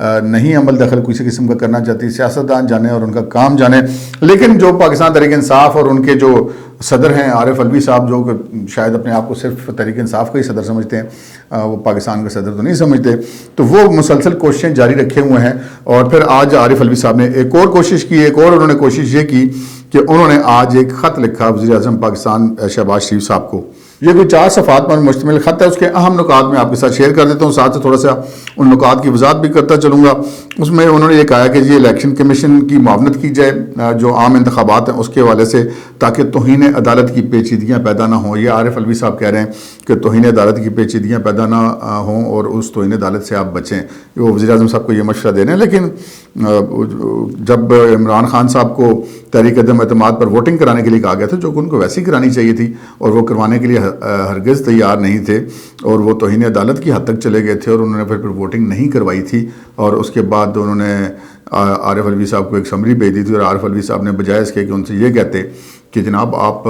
نہیں عمل دخل کسی قسم کا کرنا چاہتی. سیاستدان جانے اور ان کا کام جانے. لیکن جو پاکستان تحریک انصاف اور ان کے جو صدر ہیں عارف الوی صاحب، جو شاید اپنے آپ کو صرف تحریک انصاف کا ہی صدر سمجھتے ہیں، وہ پاکستان کا صدر تو نہیں سمجھتے، تو وہ مسلسل کوششیں جاری رکھے ہوئے ہیں. اور پھر آج عارف الوی صاحب نے ایک اور کوشش کی، ایک اور انہوں نے کوشش یہ کی کہ انہوں نے آج ایک خط لکھا وزیر اعظم پاکستان شہباز شریف صاحب کو. یہ کوئی 4 صفحات پر مشتمل خط ہے. اس کے اہم نکات میں آپ کے ساتھ شیئر کر دیتا ہوں، ساتھ سے تھوڑا سا ان نکات کی وضاحت بھی کرتا چلوں گا. اس میں انہوں نے یہ کہا کہ یہ الیکشن کمیشن کی معاونت کی جائے جو عام انتخابات ہیں اس کے حوالے سے، تاکہ توہین عدالت کی پیچیدگیاں پیدا نہ ہوں. یہ عارف الوی صاحب کہہ رہے ہیں کہ توہین عدالت کی پیچیدگیاں پیدا نہ ہوں اور اس توہین عدالت سے آپ بچیں. وہ وزیر اعظم صاحب کو یہ مشورہ دے رہے ہیں. لیکن جب عمران خان صاحب کو تحریک عدم اعتماد پر ووٹنگ کرانے کے لیے کہا گیا تھا، جو کہ ان کو ویسے ہی کرانی چاہیے تھی اور وہ کروانے کے لیے ہرگز تیار نہیں تھے، اور وہ توہین عدالت کی حد تک چلے گئے تھے اور انہوں نے پھر ووٹنگ نہیں کروائی تھی. اور اس کے بعد انہوں نے عارف الوی صاحب کو ایک سمری بھیج دی تھی، اور عارف الوی صاحب نے بجائے اس کے کہ ان سے یہ کہتے کہ جناب آپ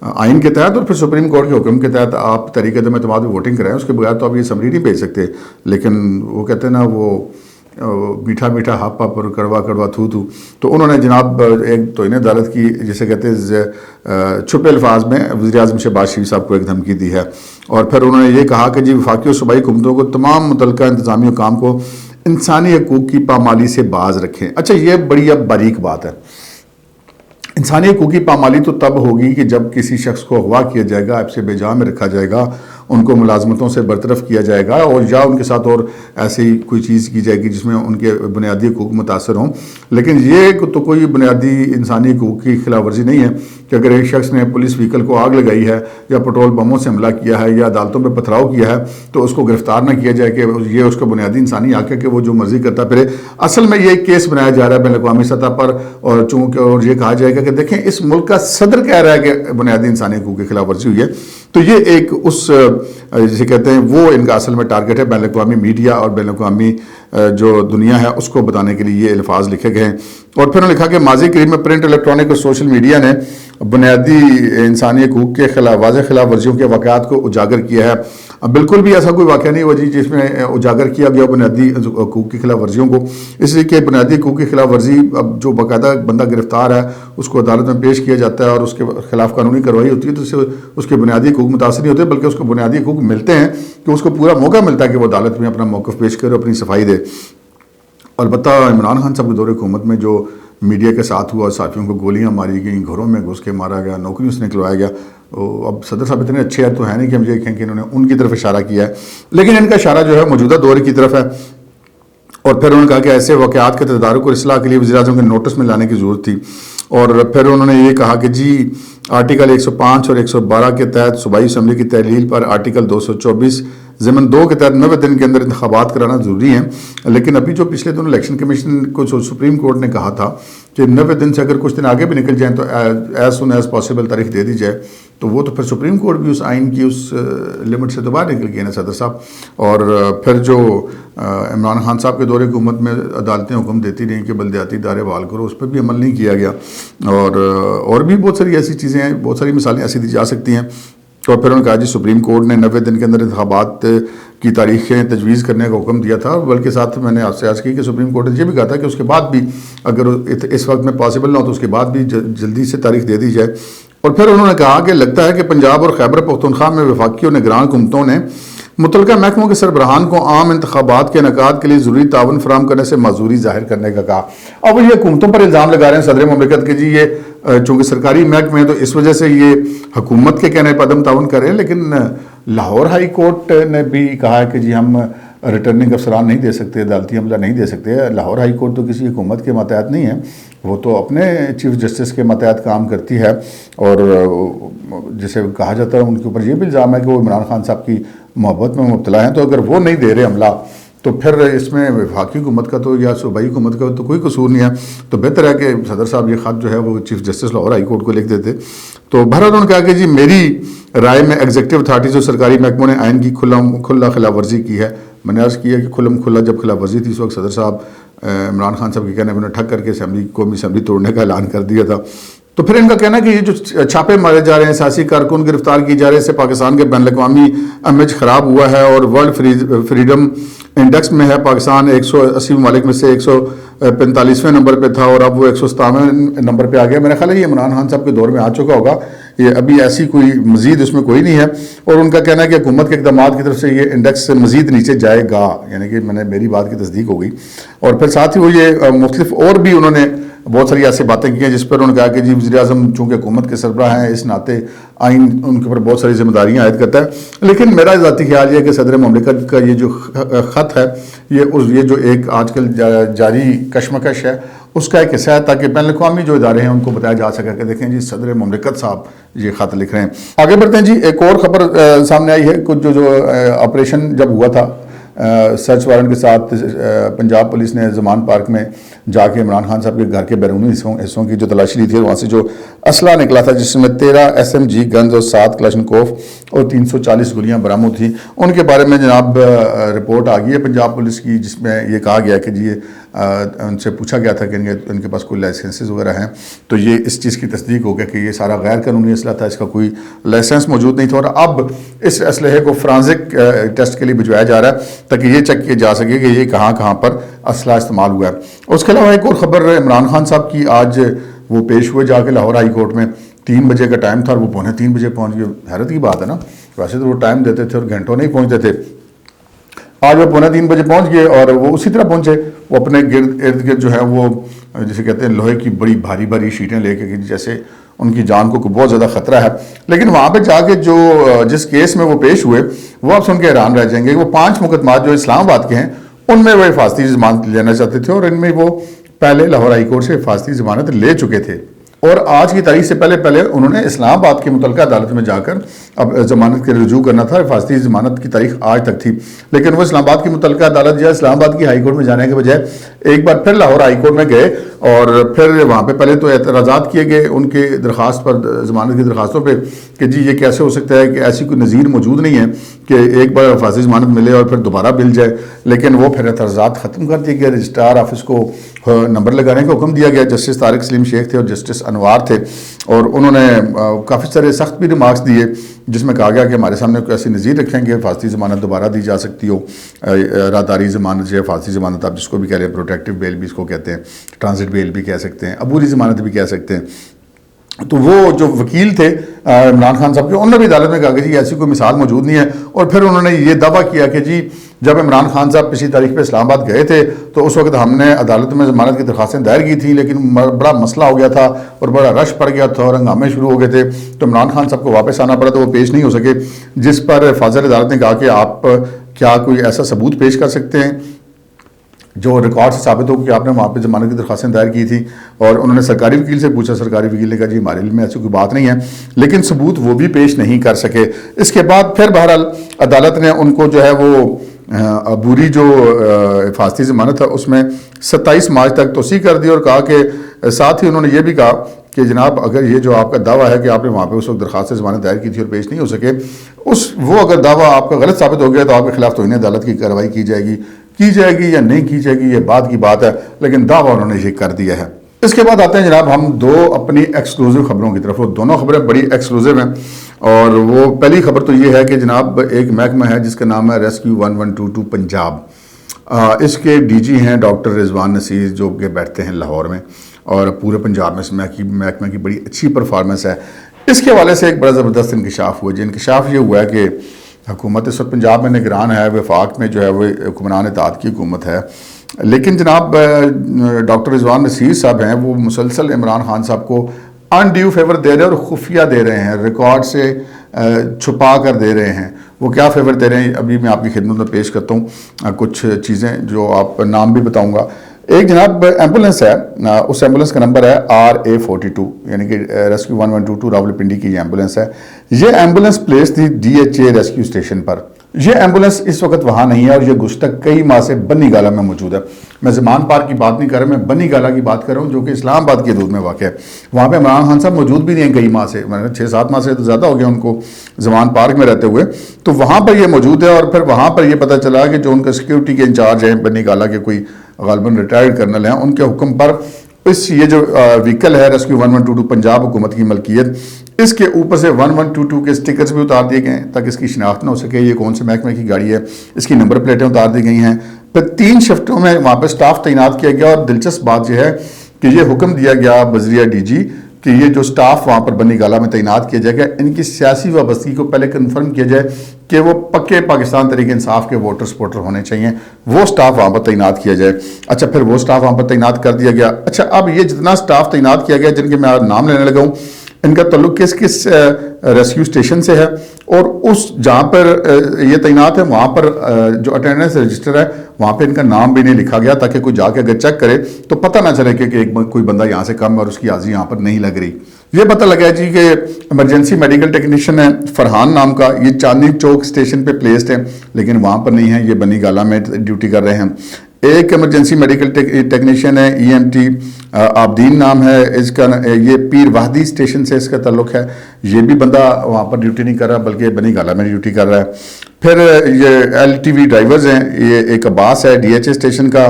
آئین کے تحت اور پھر سپریم کورٹ کے حکم کے تحت آپ تحریک عدم اعتماد میں ووٹنگ کرائیں، اس کے بغیر تو آپ یہ سمری نہیں بھیج سکتے. لیکن وہ کہتے ہیں نا، وہ میٹھا میٹھا ہاپا پر کڑوا کڑوا تھو تھو. تو انہوں نے جناب ایک توہین عدالت کی، جسے کہتے ہیں چھپے الفاظ میں، وزیر اعظم شہباز شریف صاحب کو ایک دھمکی دی ہے. اور پھر انہوں نے یہ کہا کہ جی وفاقی اور صوبائی حکومتوں کو تمام متعلقہ انتظامی حکام کو انسانی حقوق کی پامالی سے باز رکھیں. اچھا، یہ بڑی اب باریک بات ہے. انسانی حقوق کی پامالی تو تب ہوگی کہ جب کسی شخص کو اغوا کیا جائے گا، ایب سے بے جا میں رکھا جائے گا، ان کو ملازمتوں سے برطرف کیا جائے گا، اور یا ان کے ساتھ اور ایسی کوئی چیز کی جائے گی جس میں ان کے بنیادی حقوق متاثر ہوں. لیکن یہ تو کوئی بنیادی انسانی حقوق کی خلاف ورزی نہیں ہے کہ اگر ایک شخص نے پولیس وہیکل کو آگ لگائی ہے یا پٹرول بموں سے حملہ کیا ہے یا عدالتوں پہ پتھراؤ کیا ہے تو اس کو گرفتار نہ کیا جائے کہ یہ اس کا بنیادی انسانی حق ہے کہ وہ جو مرضی کرتا پھرے. اصل میں یہ کیس بنایا جا رہا ہے بین الاقوامی سطح پر، اور چونکہ اور یہ کہا جائے گا کہ دیکھیں اس ملک کا صدر کہہ رہا ہے کہ بنیادی انسانی حقوق کی خلاف ورزی ہوئی ہے. تو یہ ایک اس جسے کہتے ہیں وہ ان کا اصل میں ٹارگٹ ہے. بین الاقوامی میڈیا اور بین الاقوامی جو دنیا ہے اس کو بتانے کے لیے یہ الفاظ لکھے گئے ہیں. اور پھر انہوں نے لکھا کہ ماضی قریب میں پرنٹ، الیکٹرانک اور سوشل میڈیا نے بنیادی انسانی حقوق کے خلاف واضح خلاف ورزیوں کے واقعات کو اجاگر کیا ہے. بالکل بھی ایسا کوئی واقعہ نہیں ہوا جی جس میں اجاگر کیا گیا بنیادی حقوق کی خلاف ورزیوں کو. اس لیے کہ بنیادی حقوق کی خلاف ورزی اب جو باقاعدہ بندہ گرفتار ہے اس کو عدالت میں پیش کیا جاتا ہے اور اس کے خلاف قانونی کارروائی ہوتی ہے، تو اس سے اس کے بنیادی حقوق متاثر نہیں ہوتے بلکہ اس کو بنیادی حقوق ملتے ہیں کہ اس کو پورا موقع ملتا ہے کہ وہ عدالت میں اپنا موقف پیش کرے، اپنی صفائی دے. البتہ عمران خان صاحب کے دور حکومت میں جو میڈیا کے ساتھ ہوا، صحافیوں کو گولیاں ماری گئیں، گھروں میں گھس کے مارا گیا، نوکریوں سے نکلوایا گیا. اب صدر صاحب اتنے اچھے ہیں تو ہے نہیں کہ ہم یہ کہیں کہ انہوں نے ان کی طرف اشارہ کیا ہے، لیکن ان کا اشارہ جو ہے موجودہ دور کی طرف ہے. اور پھر انہوں نے کہا کہ ایسے واقعات کے تدارک اور اصلاح کے لیے وزیر اعظم کے نوٹس میں لانے کی ضرورت تھی. اور پھر انہوں نے یہ کہا کہ جی آرٹیکل 105 اور 112 کے تحت صوبائی اسمبلی کی تحلیل پر آرٹیکل 224 ضمن 2 کے تحت 90 دن کے اندر انتخابات کرانا ضروری ہیں. لیکن ابھی جو پچھلے دنوں الیکشن کمیشن کو سپریم کورٹ نے کہا تھا کہ 90 دن سے اگر کچھ دن آگے بھی نکل جائیں تو ایز سون ایز پاسبل تاریخ دے دی جائے، تو وہ تو پھر سپریم کورٹ بھی اس آئین کی اس لمٹ سے تو باہر نکل گئے نا صدر صاحب. اور پھر جو عمران خان صاحب کے دور حکومت میں عدالتیں حکم دیتی رہیں کہ بلدیاتی ادارے بحال کرو، اس پہ بھی عمل نہیں کیا گیا. اور بھی بہت ساری ایسی چیزیں ہیں، بہت ساری مثالیں ایسی دی جا سکتی ہیں. اور پھر انہوں نے کہا جی سپریم کورٹ نے 90 دن کے اندر انتخابات کی تاریخیں تجویز کرنے کا حکم دیا تھا، بلکہ ساتھ میں نے آپ سے عرض کی کہ سپریم کورٹ نے یہ بھی کہا تھا کہ اس کے بعد بھی اگر اس وقت میں پاسبل نہ ہو تو اس کے بعد بھی جلدی سے تاریخ دے دی جائے. اور پھر انہوں نے کہا کہ لگتا ہے کہ پنجاب اور خیبر پختونخوا میں وفاقی اور نگران حکومتوں نے متعلقہ محکموں کے سربراہان کو عام انتخابات کے انعقاد کے لیے ضروری تعاون فراہم کرنے سے معذوری ظاہر کرنے کا کہا. اب یہ حکومتوں پر الزام لگا رہے ہیں صدر مملکت کے جی یہ چونکہ سرکاری محکمے ہیں تو اس وجہ سے یہ حکومت کے کہنے پر عدم تعاون کر رہے ہیں. لیکن لاہور ہائی کورٹ نے بھی کہا ہے کہ جی ہم ریٹرننگ افسران نہیں دے سکتے، عدالتی عملہ نہیں دے سکتے. لاہور ہائی کورٹ تو کسی حکومت کے ماتحت نہیں ہے، وہ تو اپنے چیف جسٹس کے ماتحت کام کرتی ہے. اور جسے کہا جاتا ہے ان کے اوپر یہ بھی الزام ہے کہ وہ عمران خان صاحب کی محبت میں مبتلا ہیں، تو اگر وہ نہیں دے رہے عملہ تو پھر اس میں وفاقی حکومت کا تو یا صوبائی حکومت کا تو کوئی قصور نہیں ہے. تو بہتر ہے کہ صدر صاحب یہ خط جو ہے وہ chief justice Lahore high court کو لکھ دیتے. تو بہرحال انہوں نے کہا کہ جی میری رائے میں ایگزیکٹو اتھارٹیز اور سرکاری محکموں نے آئین کی کھلا خلاف ورزی کی ہے. میں نے عرض کیا کہ کھلا جب خلاف ورزی تھی اس وقت صدر صاحب عمران خان صاحب کے کہنے میں ٹھگ کر کے قومی اسمبلی توڑنے کا اعلان کر دیا تھا. تو پھر ان کا کہنا ہے کہ یہ جو چھاپے مارے جا رہے ہیں، سیاسی کارکن گرفتار کی جا رہے ہیں، اس سے پاکستان کے بین الاقوامی امیج خراب ہوا ہے، اور ورلڈ فریڈم انڈیکس میں ہے پاکستان 180 ممالک میں سے 145ویں نمبر پہ تھا، اور اب وہ 197 نمبر پہ آ گیا۔ میرا خیال ہے یہ عمران خان صاحب کے دور میں آ چکا ہوگا، یہ ابھی ایسی کوئی مزید اس میں کوئی نہیں ہے، اور ان کا کہنا ہے کہ حکومت کے اقدامات کی طرف سے یہ انڈیکس سے مزید نیچے جائے گا، یعنی کہ میری بات کی تصدیق ہو گئی۔ اور پھر ساتھ ہی وہ یہ مختلف اور بھی انہوں نے بہت ساری ایسی باتیں کی ہیں جس پر انہوں نے کہا کہ جی وزیر اعظم چونکہ حکومت کے سربراہ ہیں، اس ناطے آئین ان کے اوپر بہت ساری ذمہ داریاں عائد کرتا ہے۔ لیکن میرا ذاتی خیال یہ ہے کہ صدر مملکت کا یہ جو خط ہے، یہ جو ایک آج کل جاری کشمکش ہے، اس کا ایک حصہ ہے تاکہ بین الاقوامی جو ادارے ہیں ان کو بتایا جا سکے کہ دیکھیں جی صدر مملکت صاحب یہ خط لکھ رہے ہیں۔ آگے بڑھتے ہیں جی، ایک اور خبر سامنے آئی ہے، کچھ جو آپریشن جب ہوا تھا سرچ وارنٹ کے ساتھ، پنجاب پولیس نے زمان پارک میں جا کے عمران خان صاحب کے گھر کے بیرونی حصوں کی جو تلاشی لی تھی، اور وہاں سے جو اسلحہ نکلا تھا جس میں 13 SMG گنز اور 7 کلاشنکوف اور 340 گولیاں برآمد تھیں، ان کے بارے میں جناب رپورٹ آ گئی ہے پنجاب پولیس کی، جس میں یہ کہا گیا کہ جی ان سے پوچھا گیا تھا کہ ان کے پاس کوئی لائسنسز وغیرہ ہیں، تو یہ اس چیز کی تصدیق ہو گیا کہ یہ سارا غیر قانونی اسلحہ تھا، اس کا کوئی لائسنس موجود نہیں تھا، اور اب اس اسلحے کو فرانزک ٹیسٹ کے لیے بھجوایا جا رہا ہے تاکہ یہ چیک کیا جا سکے کہ یہ کہاں کہاں پر اسلحہ استعمال ہوا ہے۔ اس کے علاوہ ایک اور خبر عمران خان صاحب کی، آج وہ پیش ہوئے جا کے لاہور ہائی کورٹ میں، 3 بجے کا ٹائم تھا اور وہ 2:45 بجے پہنچ گئے۔ حیرت کی بات ہے نا، ویسے تو وہ ٹائم دیتے تھے اور گھنٹوں نہیں پہنچتے تھے، آج وہ 2:45 بجے پہنچ گئے، اور وہ اسی طرح پہنچے، وہ اپنے ارد گرد جو ہے وہ جسے کہتے ہیں لوہے کی بڑی بھاری بھاری شیٹیں لے کے، جیسے ان کی جان کو بہت زیادہ خطرہ ہے۔ لیکن وہاں پہ جا کے جس کیس میں وہ پیش ہوئے، وہ آپ سن کے حیران رہ جائیں گے۔ وہ 5 مقدمات جو اسلام آباد کے ہیں ان میں وہ حفاظتی ضمانت لینا چاہتے تھے، اور ان میں وہ پہلے لاہور ہائی کورٹ سے حفاظتی ضمانت لے چکے تھے، اور آج کی تاریخ سے پہلے انہوں نے اسلام آباد کی متعلقہ عدالت میں جا کر اب ضمانت کے رجوع کرنا تھا۔ حفاظتی ضمانت کی تاریخ آج تک تھی، لیکن وہ اسلام آباد کی متعلقہ عدالت یا اسلام آباد کی ہائی کورٹ میں جانے کے بجائے ایک بار پھر لاہور ہائی کورٹ میں گئے، اور پھر وہاں پہ پہلے تو اعتراضات کیے گئے ان کے درخواست پر، ضمانت کی درخواستوں پہ، کہ جی یہ کیسے ہو سکتا ہے کہ ایسی کوئی نظیر موجود نہیں ہے کہ ایک بار حفاظتی ضمانت ملے اور پھر دوبارہ مل جائے۔ لیکن وہ پھر اعتراضات ختم کر دیے گئے، رجسٹرار آفس کو نمبر لگانے کا حکم دیا گیا، جسٹس طارق سلیم شیخ تھے اور جسٹس انوار تھے، اور انہوں نے کافی سارے سخت بھی ریمارکس دیے جس میں کہا گیا کہ ہمارے سامنے کوئی ایسی نظیر رکھیں گے حفاظتی ضمانت دوبارہ دی جا سکتی ہو، راداری ضمانت یا حفاظتی ضمانت آپ جس کو بھی کہہ رہے ہیں، پروٹیکٹیو بیل بھی اس کو کہتے ہیں، ٹرانزٹ بیل بھی کہہ سکتے ہیں، عبوری ضمانت بھی کہہ سکتے ہیں۔ تو وہ جو وکیل تھے عمران خان صاحب کے، انہوں نے بھی عدالت میں کہا کہ جی ایسی کوئی مثال موجود نہیں ہے، اور پھر انہوں نے یہ دعویٰ کیا کہ جی جب عمران خان صاحب پچھلی تاریخ پہ اسلام آباد گئے تھے تو اس وقت ہم نے عدالت میں ضمانت کی درخواستیں دائر کی تھیں، لیکن بڑا مسئلہ ہو گیا تھا اور بڑا رش پڑ گیا تھا اور ہنگامے شروع ہو گئے تھے، تو عمران خان صاحب کو واپس آنا پڑا، تو وہ پیش نہیں ہو سکے، جس پر فاضل عدالت نے کہا کہ آپ کیا کوئی ایسا ثبوت پیش کر سکتے ہیں جو ریکارڈ سے ثابت ہو کہ آپ نے وہاں پہ ضمانت کی درخواستیں دائر کی تھیں۔ اور انہوں نے سرکاری وکیل سے پوچھا، سرکاری وکیل نے کہا جی ہمارے علم میں ایسی کوئی بات نہیں ہے، لیکن ثبوت وہ بھی پیش نہیں کر سکے۔ اس کے بعد پھر بہرحال عدالت نے ان کو جو ہے وہ عبوری جو حفاظتی ضمانت ہے اس میں 27 مارچ تک توسیع کر دی، اور کہا کہ ساتھ ہی انہوں نے یہ بھی کہا کہ جناب اگر یہ جو آپ کا دعویٰ ہے کہ آپ نے وہاں پہ اس وقت درخواست ضمانت دائر کی تھی اور پیش نہیں ہو سکے، وہ اگر دعویٰ آپ کا غلط ثابت ہو گیا تو آپ کے خلاف توہین عدالت کی کارروائی کی جائے گی یا نہیں کی جائے گی، یہ بات کی بات ہے، لیکن دعویٰ انہوں نے یہ کر دیا ہے۔ اس کے بعد آتے ہیں جناب ہم دو اپنی ایکسکلوزیو خبروں کی طرف، وہ دونوں خبریں بڑی ایکسکلوزیو ہیں، اور وہ پہلی خبر تو یہ ہے کہ جناب ایک محکمہ ہے جس کا نام ہے ریسکیو 1122 پنجاب، اس کے ڈی جی ہیں ڈاکٹر رضوان نصیر جو کہ بیٹھتے ہیں لاہور میں، اور پورے پنجاب میں اس محکمہ کی بڑی اچھی پرفارمنس ہے۔ اس کے حوالے سے ایک بڑا زبردست انکشاف ہوا، انکشاف یہ ہوا ہے کہ حکومت اس وقت پنجاب میں نگران ہے، وفاق میں جو ہے وہ حکمران اتحاد کی حکومت ہے، لیکن جناب ڈاکٹر رضوان نصیر صاحب ہیں وہ مسلسل عمران خان صاحب کو انڈیو فیور دے رہے ہیں اور خفیہ دے رہے ہیں، ریکارڈ سے چھپا کر دے رہے ہیں۔ وہ کیا فیور دے رہے ہیں ابھی میں آپ کی خدمت میں پیش کرتا ہوں کچھ چیزیں جو آپ نام بھی بتاؤں گا۔ ایک جناب ایمبولینس ہے، اس ایمبولینس کا نمبر ہے RA42، یعنی کہ ریسکیو 1122 راولپنڈی کی یہ ایمبولینس ہے۔ یہ ایمبولینس پلیس تھی DHA ریسکیو اسٹیشن پر۔ یہ ایمبولینس اس وقت وہاں نہیں ہے اور یہ گزشتہ کئی ماہ سے بنی گالہ میں موجود ہے۔ میں زمان پارک کی بات نہیں کر رہا، میں بنی گالہ کی بات کر رہا ہوں جو کہ اسلام آباد کی حدود میں واقع ہے۔ وہاں پہ عمران خان صاحب موجود بھی نہیں ہیں کئی ماہ سے، 6-7 ماہ سے تو زیادہ ہو گیا ان کو زمان پارک میں رہتے ہوئے، تو وہاں پر یہ موجود ہے۔ اور پھر وہاں پر یہ پتہ چلا کہ جو ان کا سیکیورٹی کے انچارج ہیں بنی گالہ کے، کوئی غالباً ریٹائرڈ کرنل ہیں، ان کے حکم پر یہ جو وہیکل ہے ریسکیو 1122 پنجاب حکومت کی ملکیت، اس کے اوپر سے 1122 کے سٹکرز بھی اتار دیے گئے ہیں تاکہ اس کی شناخت نہ ہو سکے یہ کون سے محکمے کی گاڑی ہے. اس کی نمبر پلیٹیں اتار دی گئی ہیں. پھر 3 شفٹوں میں وہاں پہ سٹاف تعینات کیا گیا، اور دلچسپ بات یہ ہے کہ یہ حکم دیا گیا بذریعہ ڈی جی کہ یہ جو سٹاف وہاں پر بنی گالہ میں تعینات کیا جائے گا، ان کی سیاسی وابستگی کو پہلے کنفرم کیا جائے کہ وہ پکے پاکستان تحریک انصاف کے ووٹر سپورٹر ہونے چاہیے، وہ سٹاف وہاں پر تعینات کیا جائے. اچھا، پھر وہ سٹاف وہاں پر تعینات کر دیا گیا. اچھا، اب یہ جتنا سٹاف تعینات کیا گیا جن کے میں نام لینے لگا ہوں، ان کا تعلق کس ریسکیو اسٹیشن سے ہے، اور اس جہاں پر یہ تعینات ہے وہاں پر جو اٹینڈنس رجسٹر ہے وہاں پہ ان کا نام بھی نہیں لکھا گیا تاکہ کوئی جا کے اگر چیک کرے تو پتہ نہ چلے کہ کوئی بندہ یہاں سے کم ہے اور اس کی حاضری یہاں پر نہیں لگ رہی. یہ پتہ لگا ہے جی کہ ایمرجنسی میڈیکل ٹیکنیشین ہے فرحان نام کا، یہ چاندنی چوک اسٹیشن پہ پلیسڈ ہے لیکن وہاں پر نہیں ہے، یہ بنی گالہ میں ڈیوٹی کر رہے ہیں. ایک ایمرجنسی میڈیکل ٹیکنیشین ہے EMT عابدین نام ہے اس کا، یہ پیر وحدی اسٹیشن سے اس کا تعلق ہے. یہ بھی بندہ وہاں پر ڈیوٹی نہیں کر رہا بلکہ بنی گالہ میں ڈیوٹی کر رہا ہے. پھر یہ LTV ڈرائیورز ہیں، یہ ایک عباس ہے DHA اسٹیشن کا،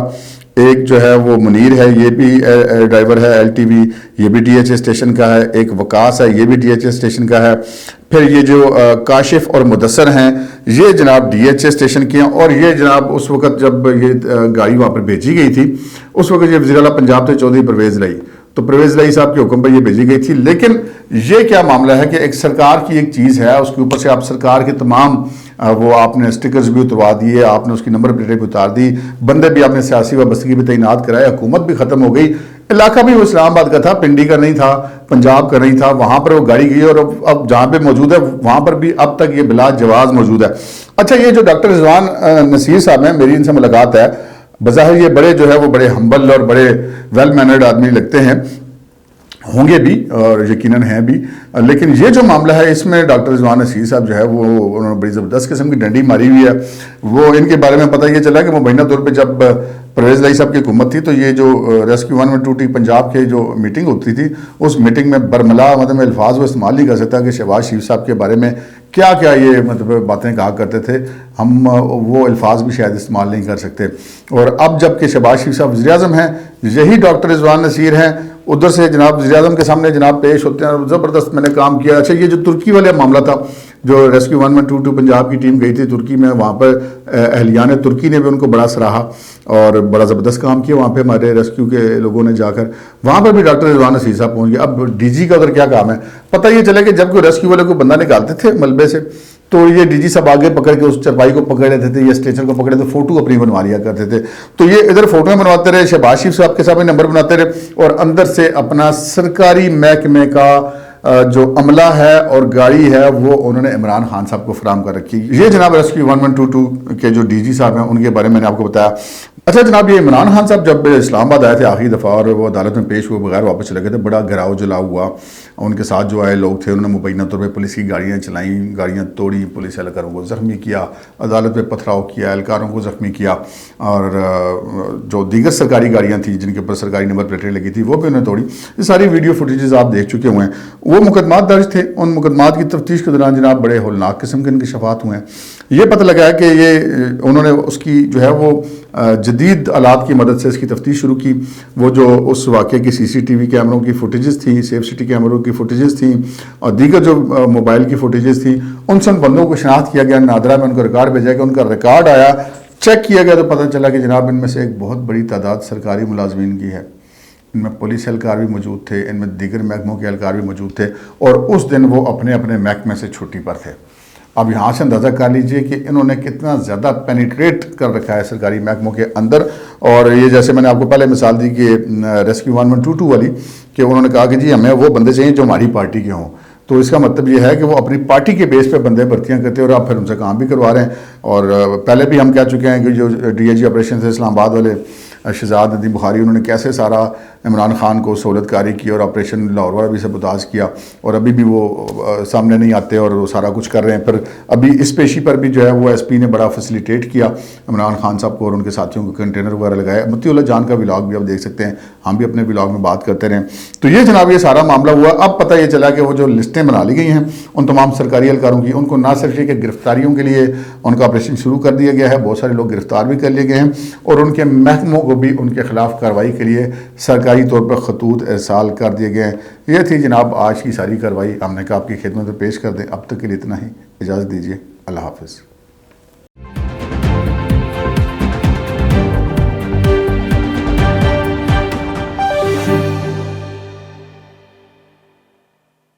ایک جو ہے وہ منیر ہے یہ بھی ڈرائیور ہے LTV، یہ بھی DHA اسٹیشن کا ہے. ایک وقاص ہے یہ بھی DHA اسٹیشن کا ہے. پھر یہ جو کاشف اور مدثر ہیں یہ جناب DHA اسٹیشن کے ہیں، اور یہ جناب اس وقت جب یہ گاڑی وہاں پر بھیجی گئی تھی اس وقت یہ وزیر اعلیٰ پنجاب تھے چودھری پرویز لائی، تو پرویز لائی صاحب کے حکم پر یہ بھیجی گئی تھی. لیکن یہ کیا معاملہ ہے کہ ایک سرکار کی ایک چیز ہے، اس کے اوپر سے آپ سرکار کے تمام وہ آپ نے سٹکرز بھی اتروا دیے، آپ نے اس کی نمبر پلیٹیں بھی اتار دی، بندے بھی آپ نے سیاسی وابستگی بھی تعینات کرائے، حکومت بھی ختم ہو گئی. علاقہ بھی وہ اسلام آباد کا تھا، پنڈی کا نہیں تھا، پنجاب کا نہیں تھا، وہاں پر وہ گاڑی گئی اور اب جہاں پہ موجود ہے وہاں پر بھی اب تک یہ بلا جواز موجود ہے. اچھا، یہ جو ڈاکٹر رضوان نصیر صاحب ہیں، میری ان سے ملاقات ہے، بظاہر یہ بڑے جو ہے وہ بڑے ہمبل اور بڑے ویل مینرڈ آدمی لگتے ہیں، ہوں گے بھی اور یقیناً ہیں بھی، لیکن یہ جو معاملہ ہے اس میں ڈاکٹر رضوان نصیر صاحب جو ہے وہ انہوں نے بڑی زبردست قسم کی ڈنڈی ماری ہوئی ہے. وہ ان کے بارے میں پتہ یہ چلا کہ مبینہ طور پہ جب پرویز لائی صاحب کی حکومت تھی تو یہ جو ریسکیو 1122 پنجاب کے جو میٹنگ ہوتی تھی اس میٹنگ میں برملا مطلب الفاظ وہ استعمال نہیں کر سکتا کہ شہباز شریف صاحب کے بارے میں کیا کیا یہ مطلب باتیں کہا کرتے تھے، ہم وہ الفاظ بھی شاید استعمال نہیں کر سکتے. اور اب جب کہ شہباز شریف صاحب وزیر اعظم ہیں، یہی ڈاکٹر رضوان نصیر ہیں، ادھر سے جناب وزیر اعظم کے سامنے جناب پیش ہوتے ہیں، زبردست میں نے کام کیا. اچھا، یہ جو ترکی والے معاملہ تھا، جو ریسکیو 1122 پنجاب کی ٹیم گئی تھی ترکی میں، وہاں پر اہلیان ترکی نے بھی ان کو بڑا سراہا اور بڑا زبردست کام کیا وہاں پہ ہمارے ریسکیو کے لوگوں نے جا کر. وہاں پر بھی ڈاکٹر رضوان نصیر صاحب پہنچ گئے. اب DG کا ادھر کیا کام ہے پتہ یہ چلے کہ جب کوئی ریسکیو والے کو بندہ نکالتے تھے ملبے سے تو یہ DG صاحب آگے پکڑ کے اس چرپائی کو پکڑ لیتے تھے یا اسٹیچر کو پکڑ لیتے، فوٹو اپنی بنوا لیا کرتے تھے. تو یہ ادھر فوٹویں بنواتے رہے، شہباز شریف صاحب کے سامنے نمبر بناتے رہے، اور اندر سے اپنا سرکاری محکمے کا جو عملہ ہے اور گاڑی ہے وہ انہوں نے عمران خان صاحب کو فراہم کر رکھی. یہ جناب ریسکیو 1122 کے جو DG صاحب ہیں ان کے بارے میں نے آپ کو بتایا. اچھا جناب، یہ عمران خان صاحب جب اسلام آباد آئے تھے آخری دفعہ اور وہ عدالت میں پیش ہوئے بغیر واپس چلے گئے تھے، بڑا گھراؤ جلاؤ ہوا. ان کے ساتھ جو آئے لوگ تھے انہوں نے مبینہ طور پہ پولیس کی گاڑیاں چلائیں، گاڑیاں توڑی، پولیس اہلکاروں کو زخمی کیا، عدالت پہ پتھراؤ کیا، اہلکاروں کو زخمی کیا، اور جو دیگر سرکاری گاڑیاں تھیں جن کے اوپر سرکاری نمبر پلیٹیں لگی تھی وہ بھی انہوں نے توڑی. یہ ساری ویڈیو فوٹیجز آپ دیکھ چکے ہوئے ہیں. وہ مقدمات درج تھے، ان مقدمات کی تفتیش کے دوران جناب بڑے ہولناک قسم کے انکشافات ہوئے ہیں. یہ پتہ لگا ہے کہ یہ انہوں نے اس کی جو ہے وہ جدید آلات کی مدد سے اس کی تفتیش شروع کی. وہ جو اس واقعے کی CCTV کیمروں کی فوٹیجز تھیں، سیف سٹی کیمروں کی فوٹیجز تھیں اور دیگر جو موبائل کی فوٹیجز تھیں، ان سے ان بندوں کو شناخت کیا گیا. نادرہ میں ان کو ریکارڈ بھیجا گیا، ان کا ریکارڈ آیا، چیک کیا گیا تو پتہ چلا کہ جناب ان میں سے ایک بہت بڑی تعداد سرکاری ملازمین کی ہے. ان میں پولیس اہلکار بھی موجود تھے، ان میں دیگر محکموں کے اہلکار بھی موجود تھے، اور اس دن وہ اپنے اپنے محکمے سے چھٹی پر تھے. اب یہاں سے اندازہ کر لیجئے کہ انہوں نے کتنا زیادہ پینیٹریٹ کر رکھا ہے سرکاری محکموں کے اندر. اور یہ جیسے میں نے آپ کو پہلے مثال دی کہ ریسکیو 1122 والی، کہ انہوں نے کہا کہ جی ہمیں وہ بندے چاہیے جو ہماری پارٹی کے ہوں. تو اس کا مطلب یہ ہے کہ وہ اپنی پارٹی کے بیس پہ بندے بھرتیاں کرتے ہیں اور آپ پھر ان سے کام بھی کروا رہے ہیں. اور پہلے بھی ہم کہہ چکے ہیں کہ جو DIG آپریشن تھے اسلام آباد والے، شہزاد ندیم بخاری، انہوں نے کیسے سارا عمران خان کو سہولت کاری کی اور آپریشن لاہور والا بھی سبوتاژ کیا، اور ابھی بھی وہ سامنے نہیں آتے اور وہ سارا کچھ کر رہے ہیں. پھر ابھی اس پیشی پر بھی جو ہے وہ SP نے بڑا فیسیلیٹیٹ کیا عمران خان صاحب کو اور ان کے ساتھیوں کو، کنٹینر وغیرہ لگائے. متی اللہ جان کا ولاگ بھی آپ دیکھ سکتے ہیں، ہم بھی اپنے ولاگ میں بات کرتے رہے. تو یہ جناب یہ سارا معاملہ ہوا. اب پتہ یہ چلا کہ وہ جو لسٹیں بنا لی گئی ہیں ان تمام سرکاری اہلکاروں کی، ان کو نہ صرف یہ کہ گرفتاریوں کے لیے ان کا آپریشن شروع کر دیا گیا ہے، بہت سارے لوگ گرفتار بھی کر لیے گئے ہیں اور ان کے محکموں کو بھی ان کے خلاف کارروائی کے لیے سرکاری طور پر خطوط ارسال کر دیے گئے ہیں۔ یہ تھی جناب آج کی ساری کارروائی، ہم نے کہا آپ کی خدمت میں پیش کر دیں۔ اب تک کے لیے اتنا ہی، اجازت دیجیے، اللہ حافظ۔